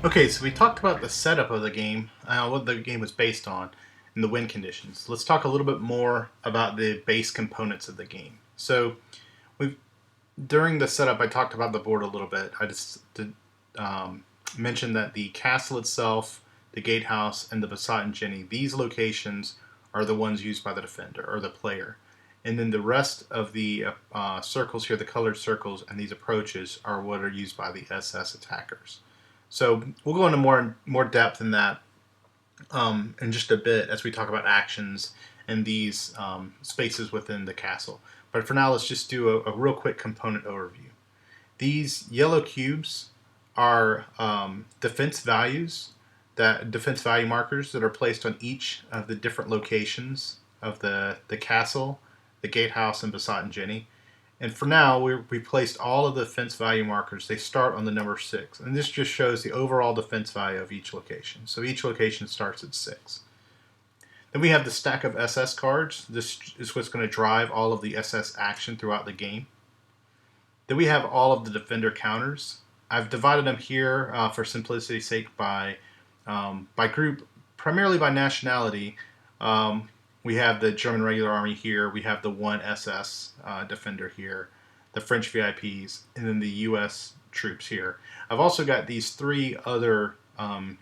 Okay, so we talked about the setup of the game, what the game was based on, and the win conditions. Let's talk a little bit more about the base components of the game. So, we during the setup, I talked about the board a little bit. I just did, mention that the castle itself, the gatehouse, and the Basat and Jenny, these locations are the ones used by the defender or the player. And then the rest of the circles here, the colored circles, and these approaches are what are used by the SS attackers. So we'll go into more depth in that in just a bit as we talk about actions and these spaces within the castle. But for now, let's just do a real quick component overview. These yellow cubes are defense value markers that are placed on each of the different locations of the castle, the gatehouse, and Basat and Jenny. And for now, we placed all of the defense value markers. They start on the number 6. And this just shows the overall defense value of each location. So each location starts at 6. Then we have the stack of SS cards. This is what's going to drive all of the SS action throughout the game. Then we have all of the defender counters. I've divided them here for simplicity's sake by group, primarily by nationality. We have the German regular army here. We have the 1 SS defender here, the French VIPs, and then the US troops here. I've also got these 3 other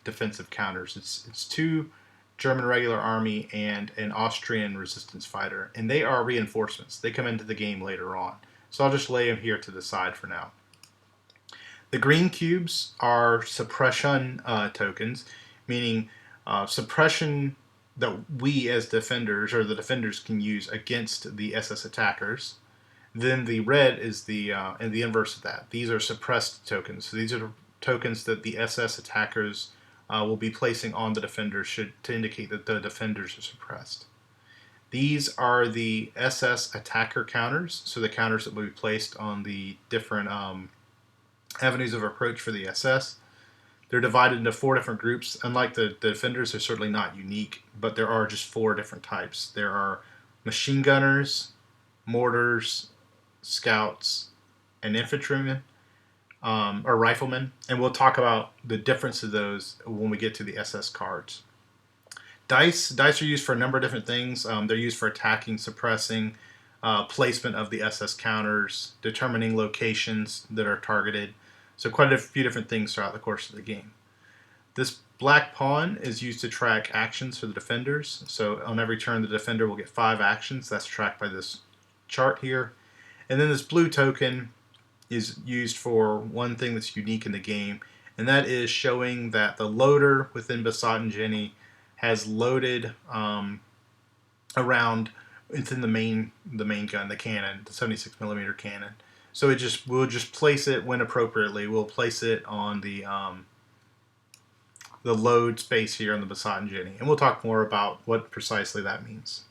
defensive counters. It's 2 German regular army and an Austrian resistance fighter, and they are reinforcements. They come into the game later on. So I'll just lay them here to the side for now. The green cubes are suppression tokens, meaning suppression that we as defenders or the defenders can use against the SS attackers. Then the red is the inverse of that. These are suppressed tokens. So these are tokens that the SS attackers will be placing on the defenders to indicate that the defenders are suppressed. These are the SS attacker counters, so the counters that will be placed on the different avenues of approach for the SS. They're divided into 4 different groups. Unlike the defenders, they're certainly not unique, but there are just 4 different types. There are machine gunners, mortars, scouts, and infantrymen, or riflemen. And we'll talk about the difference of those when we get to the SS cards. Dice are used for a number of different things. They're used for attacking, suppressing, placement of the SS counters, determining locations that are targeted. So quite a few different things throughout the course of the game. This black pawn is used to track actions for the defenders. So on every turn, the defender will get 5 actions. That's tracked by this chart here. And then this blue token is used for one thing that's unique in the game, and that is showing that the loader within Basat and Jenny has loaded around within the main gun, the cannon, the 76mm cannon. So we'll just place it when appropriately. We'll place it on the load space here on the Basat and Jenny, and we'll talk more about what precisely that means.